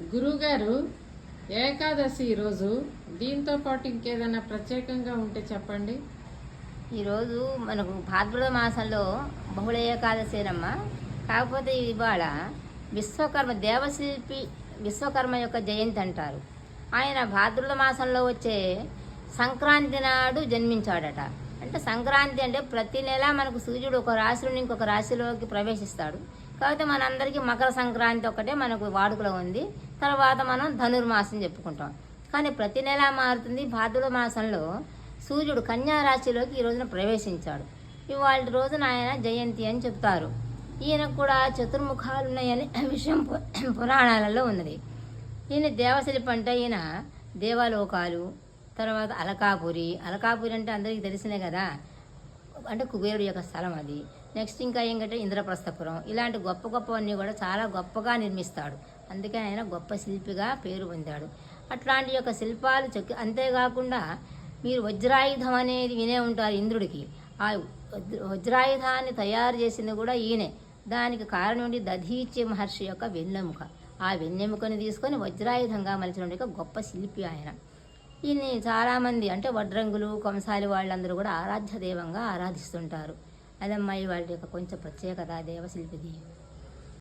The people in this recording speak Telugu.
గురువుగారు, ఏకాదశి రోజు దీంతో పాటు ఇంకేదైనా ప్రత్యేకంగా ఉంటే చెప్పండి. ఈరోజు మనకు భాద్రపద మాసంలో బహుళ ఏకాదశేనమ్మ. కాకపోతే ఇవాళ దేవశిల్పి విశ్వకర్మ యొక్క జయంతి అంటారు. ఆయన భాద్రపద మాసంలో వచ్చే సంక్రాంతి నాడు జన్మించాడట. అంటే సంక్రాంతి అంటే ప్రతి నెల మనకు సూర్యుడు ఒక రాశి నుండి ఇంకొక రాశిలోకి ప్రవేశిస్తాడు. కాకపోతే మనందరికీ మకర సంక్రాంతి ఒకటే మనకు వాడుకలో ఉంది. తర్వాత మనం ధనుర్మాసం చెప్పుకుంటాం. కానీ ప్రతి నెల మారుతుంది. భాద్రపద మాసంలో సూర్యుడు కన్యా రాశిలోకి ఈ రోజున ప్రవేశించాడు. ఇవాళ రోజున ఆయన జయంతి అని చెప్తారు. ఈయనకు కూడా చతుర్ముఖాలు ఉన్నాయని విషయం పురాణాలలో ఉన్నది. ఈయన దేవశిల్పి అంటే ఈయన దేవలోకాలు, తర్వాత అలకాపురి అంటే అందరికీ తెలిసినే కదా, అంటే కుబేరుడు యొక్క స్థలం అది. నెక్స్ట్ ఇంకా ఏంటంటే ఇంద్రప్రస్థపురం, ఇలాంటి గొప్ప గొప్పవన్నీ కూడా చాలా గొప్పగా నిర్మిస్తాడు. అందుకే ఆయన గొప్ప శిల్పిగా పేరు పొందాడు. అట్లాంటి యొక్క శిల్పాలు అంతేకాకుండా మీరు వజ్రాయుధం అనేది వినే ఉంటారు ఇంద్రుడికి. ఆ వజ్రాయుధాన్ని తయారు చేసింది కూడా ఈయనే. దానికి కారణం దధీచి మహర్షి యొక్క వెన్నెముక. ఆ వెన్నెముకని తీసుకొని వజ్రాయుధంగా మలిచిన గొప్ప శిల్పి ఆయన. ఈయన్ని చాలామంది అంటే వడ్రంగులు, కంసాలి వాళ్ళందరూ కూడా ఆరాధ్య దైవంగా ఆరాధిస్తుంటారు. అదమ్మాయి వాళ్ళ యొక్క కొంచెం ప్రత్యేకత దేవశిల్పిది.